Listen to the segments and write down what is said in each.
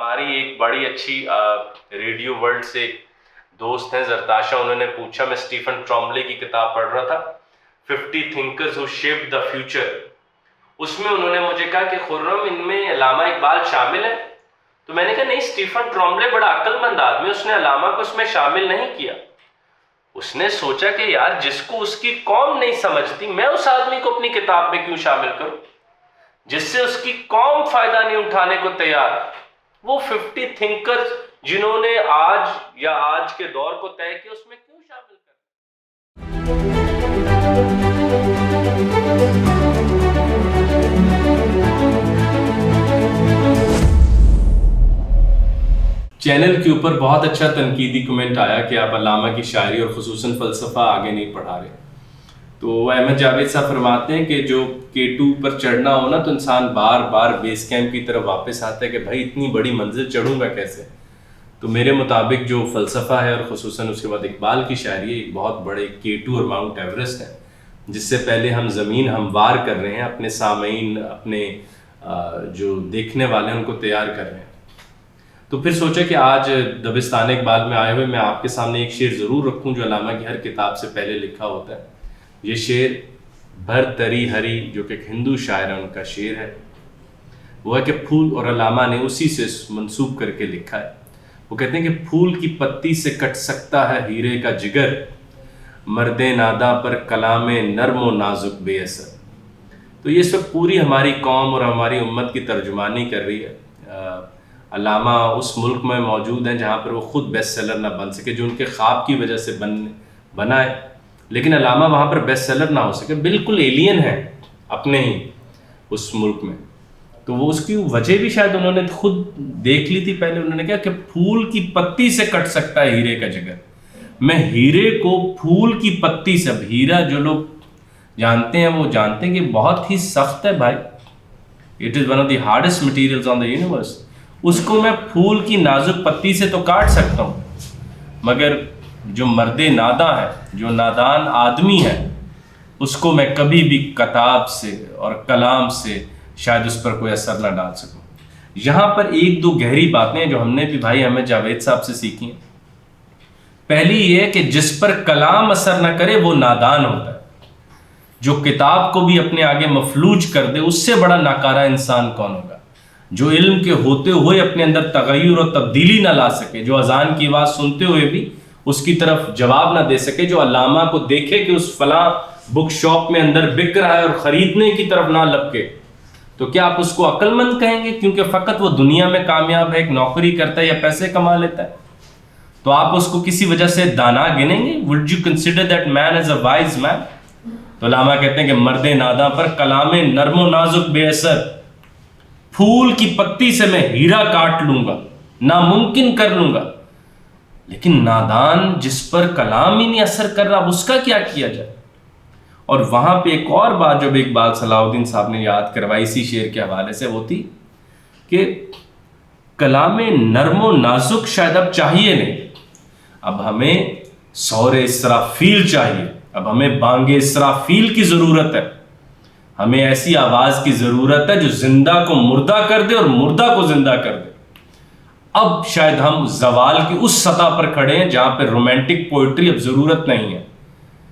ہماری ایک بڑی اچھی ریڈیو ورلڈ سے دوست ہیں زرتاشا، انہوں نے پوچھا، میں اسٹیفن ٹراملے کی کتاب پڑھ رہا تھا 50 thinkers who shaped the future، اس میں انہوں نے مجھے کہا کہ خرم ان میں علامہ اقبال شامل ہے؟ تو میں نے کہا نہیں، اسٹیفن ٹراملے بڑا عقل مند آدمی، اس نے علامہ کو اس میں شامل نہیں کیا۔ اس نے سوچا کہ یار جس کو اس کی قوم نہیں سمجھتی، میں اس آدمی کو اپنی کتاب میں کیوں شامل کروں؟ جس سے اس کی قوم فائدہ نہیں اٹھانے کو تیار، وہ 50 thinkers جنہوں نے آج یا آج کے دور کو طے کیا، اس میں کیوں شامل کر؟ چینل کے اوپر بہت اچھا تنقیدی کمنٹ آیا کہ آپ علامہ کی شاعری اور خصوصاً فلسفہ آگے نہیں پڑھا رہے۔ تو احمد جاوید صاحب فرماتے ہیں کہ جو K2 پر چڑھنا ہو نا تو انسان بار بار بیس کیمپ کی طرف واپس آتا ہے کہ بھائی اتنی بڑی منزل چڑھوں گا کیسے؟ تو میرے مطابق جو فلسفہ ہے اور خصوصاً اس کے بعد اقبال کی شاعری ایک بہت بڑے K2 اور ماؤنٹ ایوریسٹ ہے، جس سے پہلے ہم زمین ہموار کر رہے ہیں، اپنے سامعین، اپنے جو دیکھنے والے ہیں ان کو تیار کر رہے ہیں۔ تو پھر سوچا کہ آج دبستان اقبال میں آئے ہوئے میں آپ کے سامنے ایک شعر ضرور رکھوں جو علامہ کی ہر کتاب سے پہلے لکھا ہوتا ہے۔ یہ شعر بھر تری ہری جو کہ ایک ہندو شاعر ہے، ان کا شعر ہے، وہ ہے کہ پھول، اور علامہ نے اسی سے منسوب کر کے لکھا ہے۔ وہ کہتے ہیں کہ پھول کی پتی سے کٹ سکتا ہے ہیرے کا جگر، مرد ناداں پر کلام نرم و نازک بے اثر۔ تو یہ سب پوری ہماری قوم اور ہماری امت کی ترجمانی کر رہی ہے۔ علامہ اس ملک میں موجود ہیں جہاں پر وہ خود بیسٹ سیلر نہ بن سکے، جو ان کے خواب کی وجہ سے بنا ہے، لیکن علامہ وہاں پر بیسٹ سیلر نہ ہو سکے، بالکل ایلین ہے اپنے ہی اس ملک میں۔ تو وہ اس کی وجہ بھی شاید انہوں نے خود دیکھ لی تھی پہلے، انہوں نے کہا کہ پھول کی پتی سے کٹ سکتا ہے ہیرے کا جگر، میں ہیرے کو پھول کی پتی سے، اب ہیرا جو لوگ جانتے ہیں وہ جانتے ہیں کہ بہت ہی سخت ہے بھائی، it is one of the hardest materials on the universe, اس کو میں پھول کی نازک پتی سے تو کاٹ سکتا ہوں، مگر جو مرد ناداں ہے، جو نادان آدمی ہے، اس کو میں کبھی بھی کتاب سے اور کلام سے شاید اس پر کوئی اثر نہ ڈال سکوں۔ یہاں پر ایک دو گہری باتیں جو ہم نے بھی بھائی احمد جاوید صاحب سے سیکھی ہیں۔ پہلی یہ کہ جس پر کلام اثر نہ کرے وہ نادان ہوتا ہے، جو کتاب کو بھی اپنے آگے مفلوج کر دے اس سے بڑا ناکارہ انسان کون ہوگا؟ جو علم کے ہوتے ہوئے اپنے اندر تغیر اور تبدیلی نہ لا سکے، جو اذان کی آواز سنتے ہوئے بھی اس کی طرف جواب نہ دے سکے، جو علامہ کو دیکھے کہ اس فلاں بک شاپ میں اندر بک رہا ہے اور خریدنے کی طرف نہ لپکے، تو کیا آپ اس کو عقل مند کہیں گے کیونکہ فقط وہ دنیا میں کامیاب ہے، ایک نوکری کرتا ہے یا پیسے کما لیتا ہے؟ تو آپ اس کو کسی وجہ سے دانا گنیں گے؟ would you consider that man as a wise man؟ تو علامہ کہتے ہیں کہ مرد ناداں پر کلام نرم و نازک بے اثر، پھول کی پتی سے میں ہیرا کاٹ لوں گا، ناممکن کر لوں گا، لیکن نادان جس پر کلام ہی نہیں اثر کر رہا اس کا کیا کیا جائے؟ اور وہاں پہ ایک اور بات جو بھی اقبال صلاح الدین صاحب نے یاد کروائی اسی شعر کے حوالے سے، وہ تھی کہ کلام نرم و نازک شاید اب چاہیے نہیں، اب ہمیں سور اسرافیل چاہیے، اب ہمیں بانگ اسرافیل کی ضرورت ہے، ہمیں ایسی آواز کی ضرورت ہے جو زندہ کو مردہ کر دے اور مردہ کو زندہ کر دے۔ اب شاید ہم زوال کی اس سطح پر کھڑے ہیں جہاں پہ رومانٹک پوئٹری اب ضرورت نہیں ہے،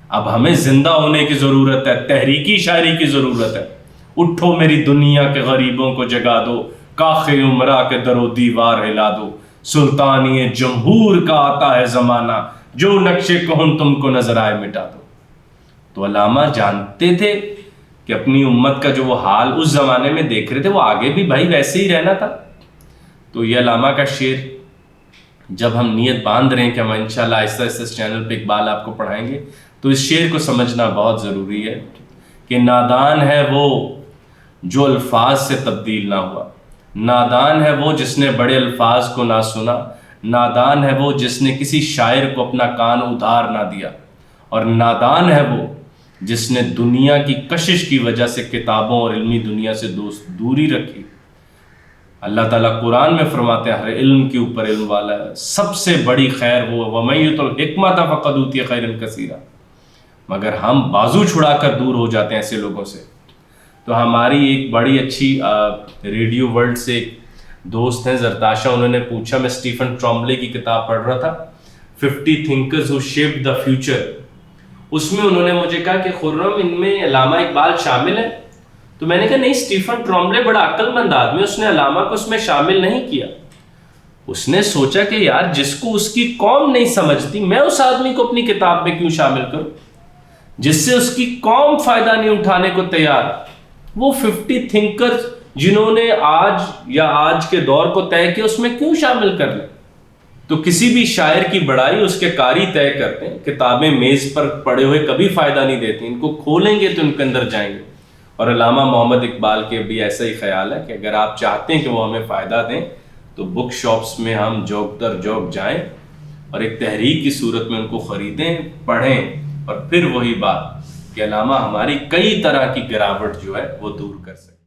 اب ہمیں زندہ ہونے کی ضرورت ہے، تحریکی شاعری کی ضرورت ہے۔ اٹھو میری دنیا کے غریبوں کو جگا دو، کاخ عمرہ کے در و دیوار ہلا دو، سلطانی جمہور کا آتا ہے زمانہ، جو نقش کہن تم کو نظر آئے مٹا دو۔ تو علامہ جانتے تھے کہ اپنی امت کا جو وہ حال اس زمانے میں دیکھ رہے تھے وہ آگے بھی بھائی ویسے ہی رہنا تھا۔ تو یہ علامہ کا شعر جب ہم نیت باندھ رہے ہیں کہ ہم انشاءاللہ آہستہ آہستہ اس چینل پہ اقبال آپ کو پڑھائیں گے، تو اس شعر کو سمجھنا بہت ضروری ہے کہ نادان ہے وہ جو الفاظ سے تبدیل نہ ہوا، نادان ہے وہ جس نے بڑے الفاظ کو نہ سنا، نادان ہے وہ جس نے کسی شاعر کو اپنا کان ادھار نہ دیا، اور نادان ہے وہ جس نے دنیا کی کشش کی وجہ سے کتابوں اور علمی دنیا سے دوری رکھی۔ اللہ تعالیٰ قرآن میں فرماتے ہیں ہر علم کے اوپر علم والا ہے، سب سے بڑی خیر وہ وَمَن یُؤْتِ الْحِکْمَةَ فَقَدْ أُوتِیَ خَیْرًا کَثِیرًا، مگر ہم بازو چھڑا کر دور ہو جاتے ہیں ایسے لوگوں سے۔ تو ہماری ایک بڑی اچھی ریڈیو ورلڈ سے دوست ہیں زرتاشا، انہوں نے پوچھا، میں اسٹیفن ٹرامبلے کی کتاب پڑھ رہا تھا 50 thinkers who shaped the future، اس میں انہوں نے مجھے کہا کہ خرم ان میں علامہ اقبال شامل ہے؟ تو میں نے کہا نہیں، اسٹیفن ٹرامبلے بڑا عقل مند آدمی، اس نے علامہ کو اس میں شامل نہیں کیا۔ اس نے سوچا کہ یار جس کو اس کی قوم نہیں سمجھتی، میں اس آدمی کو اپنی کتاب میں کیوں شامل کروں؟ جس سے اس کی قوم فائدہ نہیں اٹھانے کو تیار، وہ 50 thinkers جنہوں نے آج یا آج کے دور کو طے کیا، اس میں کیوں شامل کر لیں؟ تو کسی بھی شاعر کی بڑائی اس کے قاری طے کرتے ہیں۔ کتابیں میز پر پڑے ہوئے کبھی فائدہ نہیں دیتی، ان کو کھولیں گے تو ان کے اندر جائیں گے۔ اور علامہ محمد اقبال کے بھی ایسا ہی خیال ہے کہ اگر آپ چاہتے ہیں کہ وہ ہمیں فائدہ دیں تو بک شاپس میں ہم جوک در جوک جائیں اور ایک تحریک کی صورت میں ان کو خریدیں، پڑھیں، اور پھر وہی بات کہ علامہ ہماری کئی طرح کی گراوٹ جو ہے وہ دور کر سکے۔